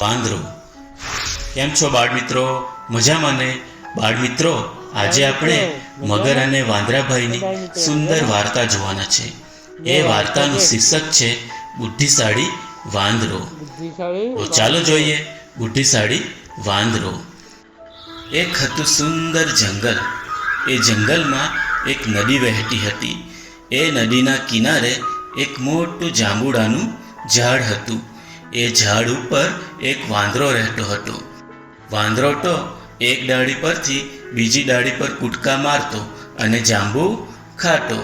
વાંદરો. કેમ છો બાળમિત્રો? મજામાં ને? બાળમિત્રો, આજે આપણે મગર અને વાંદરાભાઈની સુંદર વાર્તા જોવાના છે. એ વાર્તાનું શીર્ષક છે બુદ્ધિશાળી વાંદરો. તો ચાલો જોઈએ બુદ્ધિશાળી વાંદરો. એક હતું સુંદર જંગલ. એ જંગલમાં એક નદી વહેતી હતી. એ નદીના કિનારે એક મોટું જાંબુડાનું ઝાડ હતું. એ ઝાડ ઉપર એક વાંદરો રહેતો હતો. વાંદરો તો એક ડાળી પરથી બીજી ડાળી પર કૂદકા મારતો અને જાંબુ ખાતો.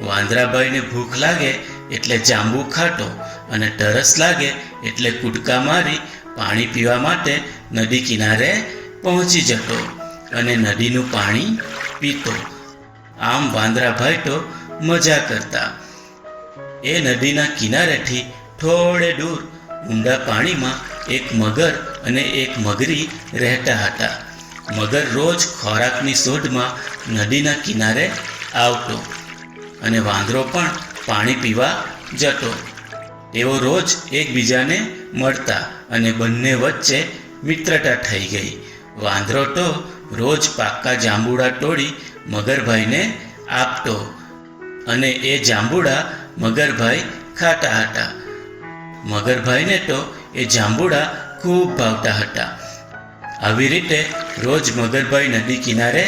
વાંદરાભાઈને ભૂખ લાગે એટલે જાંબુ ખાતો અને તરસ લાગે એટલે કૂદકા મારી પાણી પીવા માટે નદી કિનારે પહોંચી જતો અને નદીનું પાણી પીતો. આમ વાંદરાભાઈ તો મજા કરતા. એ નદીના કિનારેથી થોડે દૂર ઊંડા પાણીમાં એક મગર અને એક મગરી રહેતા હતા. મગર રોજ ખોરાકની શોધમાં નદીના કિનારે આવતો અને વાંદરો પણ પાણી પીવા જતો. તેઓ રોજ એકબીજાને મળતા અને બંને વચ્ચે મિત્રતા થઈ ગઈ. વાંદરો તો રોજ પાક્કા જાંબુડા તોડી મગરભાઈને આપતો અને એ જાંબુડા મગરભાઈ ખાતા હતા. મગરભાઈને તો એ જાંબુડા ખૂબ ભાવતા હતા. આવી રીતે રોજ મગરભાઈ નદી કિનારે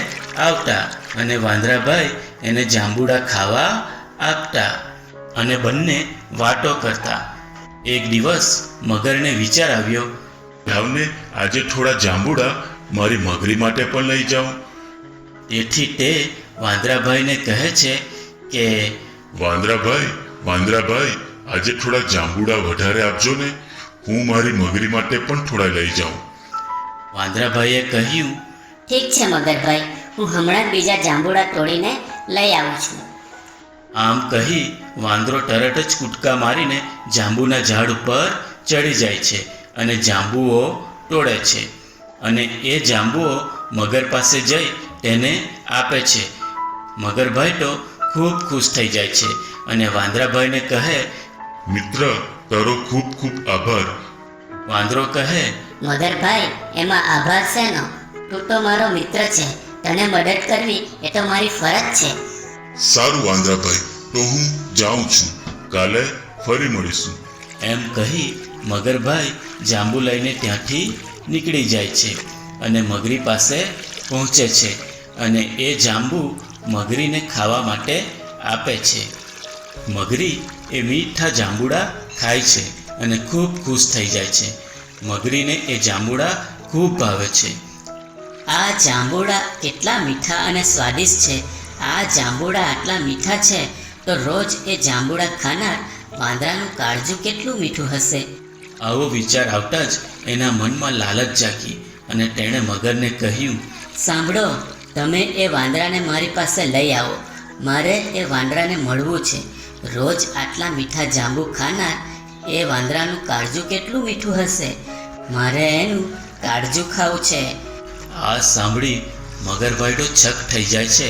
આવતા અને વાંદરાભાઈ એને જાંબુડા ખાવા આપતા અને બંને વાતો કરતા. એક દિવસ મગરને વિચાર આવ્યો, લાવને આજે થોડા જાંબુડા મારી મગરી માટે પણ લઈ જાઉં. તેથી તે વાંદરાભાઈને કહે છે કે વાંદરાભાઈ આજે થોડા જાંબુડા વધારે આપજો ને, હું મારી મગરી માટે પણ થોડા લઈ જાઉં. વાંદરાભાઈએ કહ્યું, ઠીક છે મગરભાઈ, હું હમણાં જ બીજા જાંબુડા તોડીને લઈ આવું છું. આમ કહી વાંદરો તરત જ કૂદકા મારીને જાંબુના ઝાડ ઉપર ચડી જાય છે અને જાંબુઓ તોડે છે અને એ જાંબુઓ મગર પાસે જઈ તેને આપે છે. મગરભાઈ તો ખૂબ ખુશ થઈ જાય છે અને વાંદરાભાઈને કહે, મિત્ર, તારો ખૂબ ખૂબ આભાર. વાંદરો કહે, મગરભાઈ, એમાં આભાર શેનો? તું તો મારો મિત્ર છે, તને મદદ કરવી એ તો મારી ફરજ છે. સારું વાંદરાભાઈ, તો હું જાઉં છું, કાલે ફરી મળીશું. એમ કહી મગરભાઈ જાંબુ લઈને ત્યાંથી નીકળી જાય છે અને મગરી પાસે પહોંચે છે અને એ જાંબુ મગરીને ખાવા માટે આપે છે. મગરી એ મીઠા જાંબુડા ખાય છે અને ખૂબ ખુશ થઈ જાય છે. મગરીને એ જાંબુડા ખૂબ ભાવે છે. આ જાંબુડા કેટલા મીઠા અને સ્વાદિષ્ટ છે. આ જાંબુડા આટલા મીઠા છે તો રોજ એ જાંબુડા ખાનાર વાંદરાનું કાળજું કેટલું મીઠું હશે. આવો વિચાર આવતા જ એના મનમાં લાલચ જાગી અને તેણે મગરને કહ્યું, સાંભળો, તમે એ વાંદરાને મારી પાસે લઈ આવો. મારે એ વાંદરાને મળવું છે. રોજ આટલા મીઠા જાંબુ ખાનાર એ વાંદરાનું કાળજું કેટલું મીઠું હશે. મારે એનું કાળજું ખાવું છે. આ સાંભળી મગરભાઈ તો છક થઈ જાય છે.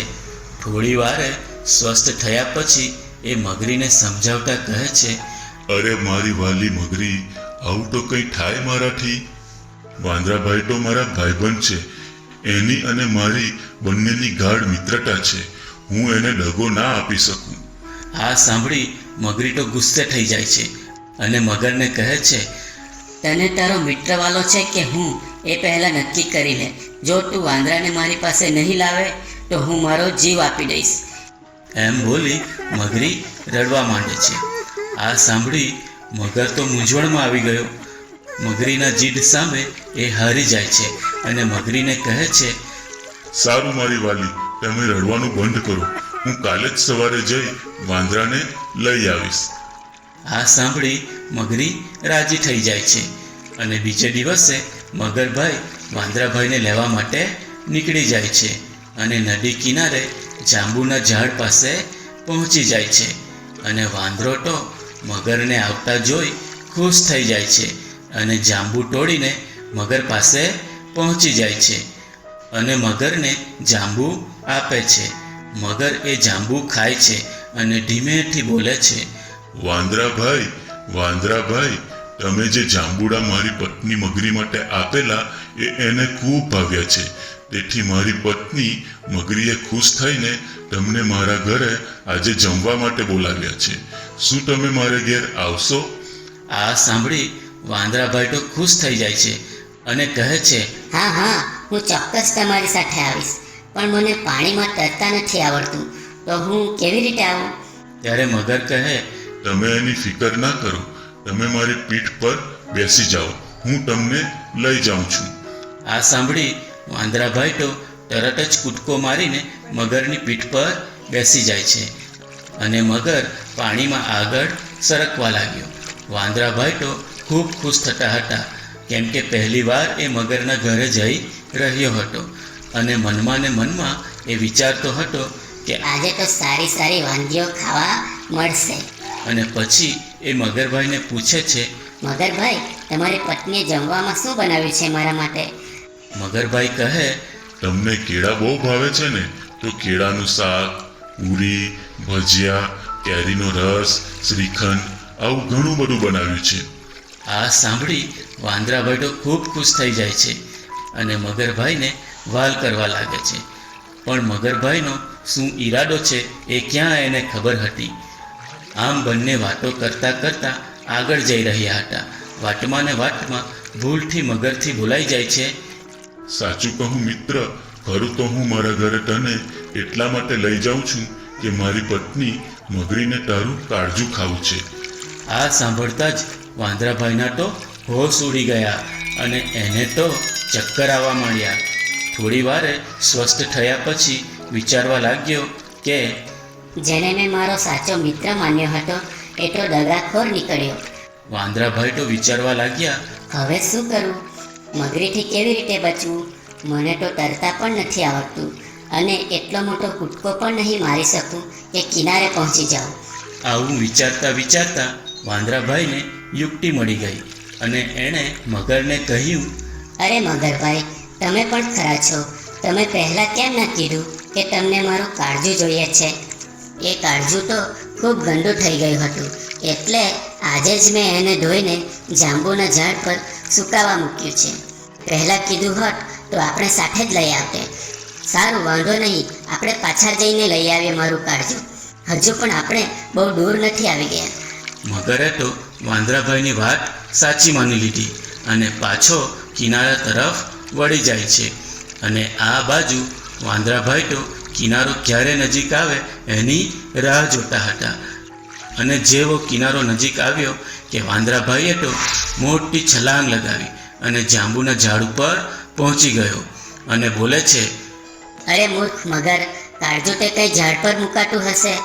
થોડી વારે સ્વસ્થ થયા પછી એ મગરીને સમજાવતા કહે છે, અરે મારી વાલી મગરી, આવું તો કંઈ થાય મારાથી? વાંદરાભાઈ તો મારા ભાઈબંધ છે. એની અને મારી બંનેની ગાઢ મિત્રતા છે. હું એને દગો ના આપી શકું. આ સાંભળી મગરી તો ગુસ્સે થઈ જાય છે અને મગરને કહે છે, તને તારો મિત્ર વાલો છે કે હું, એ પહેલાં નક્કી કરી લે. જો તું વાંદરાને મારી પાસે નહીં લાવે તો હું મારો જીવ આપી દઈશ. એમ બોલી મગરી રડવા માંડે છે. આ સાંભળી મગર તો મૂંઝવણમાં આવી ગયો. મગરીના જીદ સામે એ હારી જાય છે અને મગરીને કહે છે, સારું મારી વાલી, તમે રડવાનું બંધ કરો. હું કાલે જ સવારે જઈ વાંદરાને લઈ આવીશ. આ સાંભળી મગરી રાજી થઈ જાય છે અને બીજે દિવસે મગરભાઈ વાંદરાભાઈને લેવા માટે નીકળી જાય છે અને નદી કિનારે જાંબુના ઝાડ પાસે પહોંચી જાય છે અને વાંદરો તો મગરને આવતા જોઈ ખુશ થઈ જાય છે અને જાંબુ તોડીને મગર પાસે પહોંચી જાય છે અને મગરને જાંબુ આપે છે. મગર એ જાંબુ ખાય છે અને ધીમેથી બોલે છે, વાંદરાભાઈ, તમે જે જાંબુડા મારી પત્ની મગરી માટે આપેલા એ એને ખૂબ ભાવ્યા છે. તેથી મારી પત્ની મગરીએ ખુશ થઈને તમને મારા ઘરે આજે જમવા માટે બોલાવ્યા છે. શું તમે મારે ઘેર આવશો? આ સાંભળી વાંદરાભાઈ તો ખુશ થઈ જાય છે અને કહે છે, હા હા, હું ચોક્કસ તમારી સાથે આવીશ, પણ મને પાણીમાં તરતા નથી આવડતું, તો હું કેવી રીતે આવું? ત્યારે મગર કહે, તમે એની ફિકર ના કરો. તમે મારી પીઠ પર બેસી જાઓ, હું તમને લઈ જાઉં છું. આ સાંભળી વાંદરાભાઈ તો તરત જ કૂદકો મારીને મગરની પીઠ પર બેસી જાય છે અને મગર પાણીમાં આગળ સરકવા લાગ્યો. વાંદરાભાઈ તો ખૂબ ખુશ થતા હતા, કેમ કે પહેલીવાર એ મગરના ઘરે જઈ રહ્યો હતો અને મનમાં ને મનમાં એ વિચારતો હતો કે આજે તો સારી સારી વાનગીઓ ખાવા મળશે. અને પછી એ મગરભાઈને પૂછે છે. મગરભાઈ, તમારી પત્નીએ જમવામાં શું બનાવ્યું છે મારા માટે? મગરભાઈ કહે, તમને કેળા બહુ ભાવે છે ને, તો કેળાનું શાક, પૂરી, ભજીયા, કેરીનો રસ, શ્રીખંડ, આવું ઘણું બધું બનાવ્યું છે. આ સાંભળી વાંદરાભાઈ તો ખૂબ ખુશ થઈ જાય છે અને મગરભાઈને વાલ કરવા લાગે છે. પણ મગરભાઈનો શું ઈરાદો છે એ ક્યાં એને ખબર હતી. આમ બંને વાતો કરતાં કરતાં આગળ જઈ રહ્યા હતા. વાટમાં ને વાટમાં ભૂલથી મગરથી બોલાઈ જાય છે. સાચું કહું મિત્ર, ખરું તો હું મારા ઘરે તને એટલા માટે લઈ જાઉં છું કે મારી પત્ની મગરીને તારું કાળજું ખાવું છે. આ સાંભળતા જ વાંદરાભાઈના તો હોશ ઉડી ગયા અને એને તો ચક્કર આવવા માંડ્યા. થોડી વારે સ્વસ્થ થયા પછી વિચારવા લાગ્યો કે જેને મેં મારો સાચો મિત્ર માન્યો હતો એ તો દગાખોર નીકળ્યો. વાંદરાભાઈ તો વિચારવા લાગ્યા, હવે શું કરું? મગરીથી કેવી રીતે બચવું? મને તો તરતા પણ નથી આવડતું અને એટલો મોટો કૂદકો પણ નહીં મારી શકું કે કિનારે પહોંચી જાઉં. આવું વિચારતા વિચારતા વાંદરાભાઈને યુક્તિ મળી ગઈ અને એણે મગરને કહ્યું, અરે મગરભાઈ, તમે પણ ખરા છો. તમે પહેલાં કેમ ના કીધું કે તમને મારું કાળજું જોઈએ છે? એ કાળજું તો ખૂબ ગંદુ થઈ ગયું હતું, એટલે આજે જ મેં એને ધોઈને જાંબુના ઝાડ પર સુકાવા મૂક્યું છે. પહેલાં કીધું હોત તો આપણે સાથે જ લઈ આવતે. સારું, વાંધો નહીં, આપણે પાછા જઈને લઈ આવીએ મારું કાળજું. હજુ પણ આપણે બહુ દૂર નથી આવી ગયા. મગરે તો વાંદરાભાઈની વાત સાચી માની લીધી અને પાછો કિનારા તરફ વળી જાય છે. અને આ બાજુ વાંદરાભાઈ તો કિનારો ક્યારે નજીક આવે એની રાહ જોતા હતા. અને જેવો કિનારો નજીક આવ્યો કે વાંદરાભાઈએ તો મોટી છલાંગ લગાવી અને જાંબુના ઝાડ ઉપર પહોંચી ગયો અને બોલે છે, અરે મૂર્ખ મગર, કાળજું તે કંઈ ઝાડ પર મુકાતું હશે?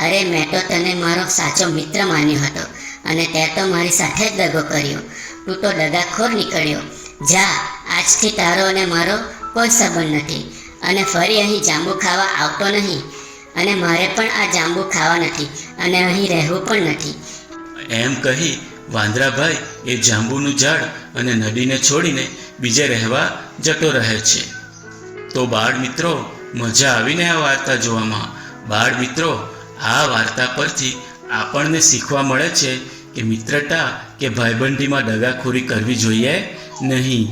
અરે મેં તો તને મારો સાચો મિત્ર માન્યો હતો અને તે તો મારી સાથે જ દગો કર્યો. તું તો દગાખોર નીકળ્યો. જા, આજથી તારો અને મારો કોઈ સંબંધ નથી અને ફરી અહીં જાંબુ ખાવા આવતો નહીં. અને મારે પણ આ જાંબુ ખાવા નથી અને અહીં રહેવું પણ નથી. એમ કહી વાંદરાભાઈ એ જાંબુનું ઝાડ અને નદીને છોડીને બીજે રહેવા જતો રહે છે. તો બાળ મિત્રો, મજા આવીને આ વાર્તા જોવામાં. બાળ મિત્રો, આ વાર્તા પરથી આપણને શીખવા મળે છે કે મિત્રતા કે ભાઈબંધીમાં દગાખોરી કરવી જોઈએ નહીં.